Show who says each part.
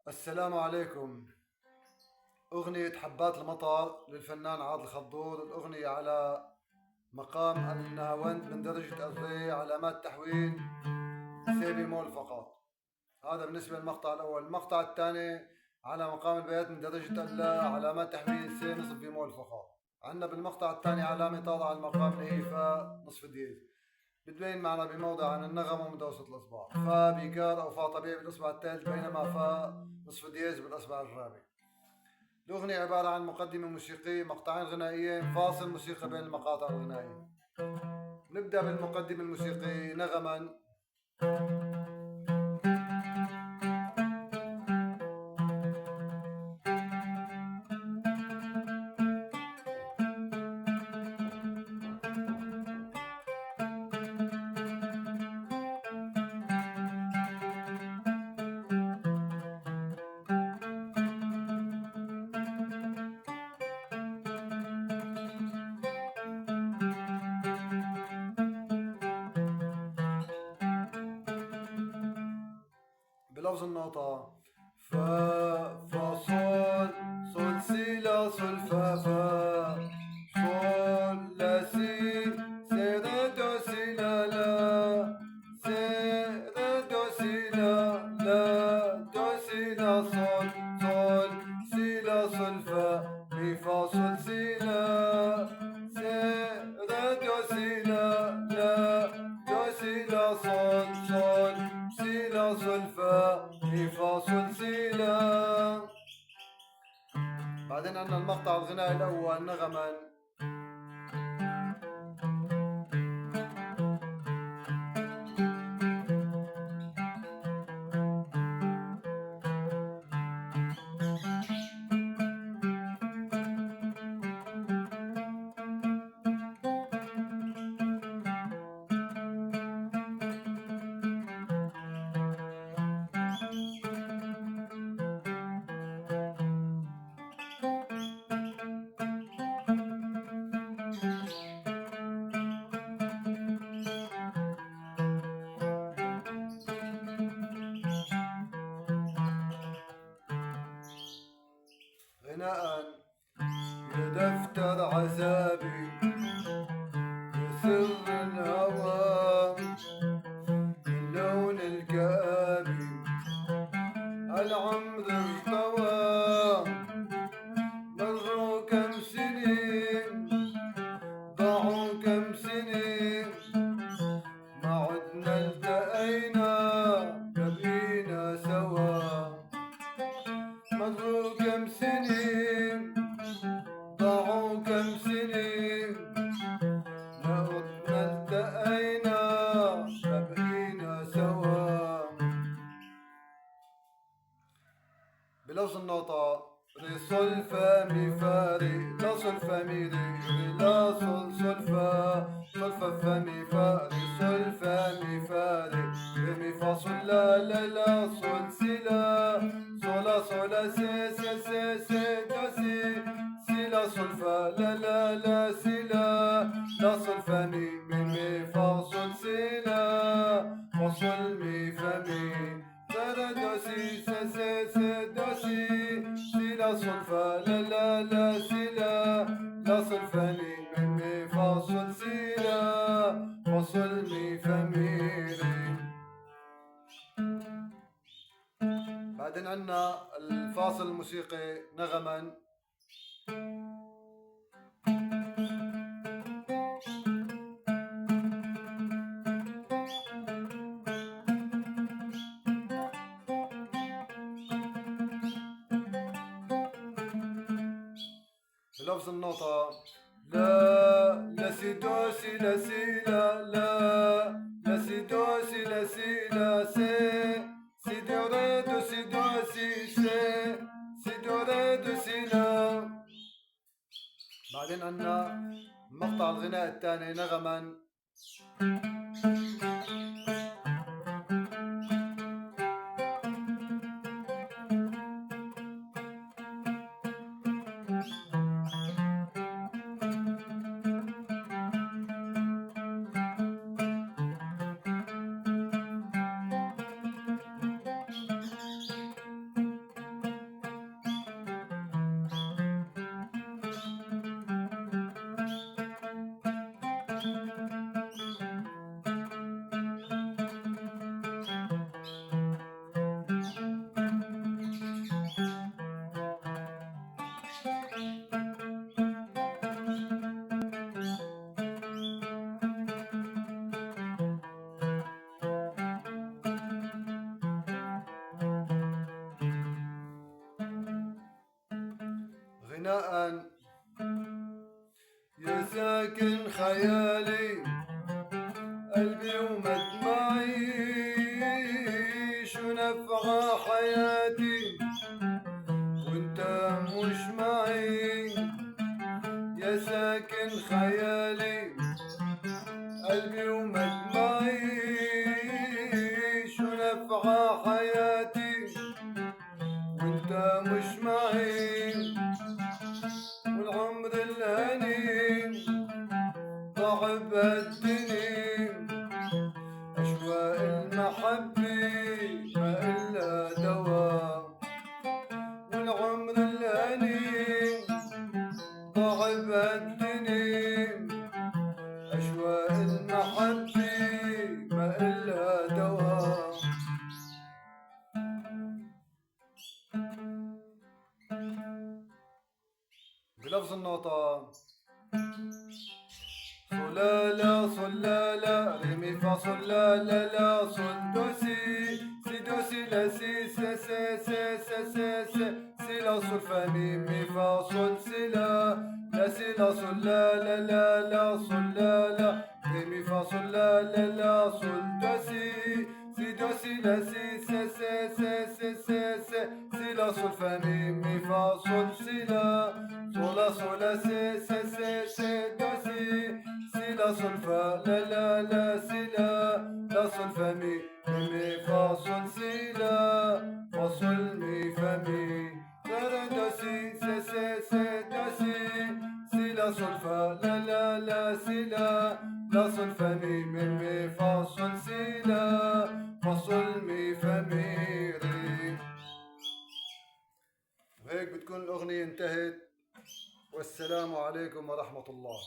Speaker 1: السلام عليكم. أغنية حبات المطر للفنان عادل خضور. الأغنية على مقام النهاوند من درجة الري، علامات تحويل سي بيمول فقط. هذا بالنسبة للمقطع الأول. المقطع الثاني على مقام البيات من درجة اللا، علامات تحويل سي نصف بيمول فقط. عندنا بالمقطع الثاني علامة طالعة على المقام اللي هي فا نصف دييز، بتبين معنا بموضع عن النغم ومتوسط الإصبع. فا بيكار أو فا طبيعي بالإصبع الثالث، بينما فا نصف دييز بالإصبع الرابع. الأغنية عبارة عن مقدمة موسيقية، مقطعين غنائيين، فاصل موسيقى بين المقاطع الغنائية. نبدأ بالمقدمة الموسيقية. نغما. بلفظ النوطة: فا فا صول صول سي لا صول فا فا صول لا سي سي را دو سي لا لا سي را دو سي لا دو سي لا صول صول سي لا صول فا مي فا صول سي لا سي را دو سي لا دو سي لا صول صول سي لا صول فا مي فا صول سي لا. بعدين عندنا المقطع الغنائي الأول. نغما. غناء: يا دفتر عذابي يا سر الهوى من لون الكآبي العمر ارتوى. مروا كم سنين ضاعوا كم سنين ما عدنا التقينا بقينا سوا. مروا كم سنين ضاعوا كم سنين ما عدنا التقينا بقينا سوا. بلفظ النوطة: ري صول فا مي فا ري لا صول فا مي ري ري لا صول صول فا صول فا فا مي فا ري صول فا مي فا ري ري مي فا صول لا لا لا صول سي لا صولا صولا سي سي سي سي دو سي سي لا صول فا لا لا لا سي لا لا صول فا مي مي مي فا صول سي لا فا صول مي فا مي دا دو سي سي سي سي دو سي سي لا صول فا لا لا لا سي لا لا صول فا مي مي مي فا صول سي لا فا صول مي فا مي ري. بعدين عنا الفاصل الموسيقي. نغما. بلفظ النوطة: لا لا سي دو سي لا سي لا لا سي دو سي لا سي لا سي سي دو ري دو سي دو سي سي دو ري دو سي لا. بعدين عنا مقطع الغناء الثاني. نغما. غناء يا ساكن خيالي قلبي ومدمعي شو نفع حياتي وانت مش معي يا ساكن خيالي قلبي ومدمعي شو نفع حياتي وانت مش معي والعمر الهني ضاع بهالدني أشواق المحبة ما إلا دوا والعمر الهني ضاع بهالدني أشواق المحبة ما إلا دوا بلفظ النوطة صلالا صلالا ري مي فا صول لا لا لا صول دو سي لا سي سي سي سي سي سي سي سي لا صول فا مي فا صول سي لا سي لا صول لا لا لا لا صول لا لا ري مي فا صول لا لا لا صول دو سي لا سي سي سي سي سي سي سي سي لا صول فا مي فا صول سي لا صولا سي سي سي سي دو سي لا صول فا لا لا لا سي لا صول فا مي فا صول سي لا فا صول مي فا مي دو سي سي سي سي دو سي لا صول فا لا لا لا سي لا صول فا مي فا صول سي لا فا صول مي فا مي ري. وهيك بتكون الأغنية انتهت والسلام عليكم ورحمة الله.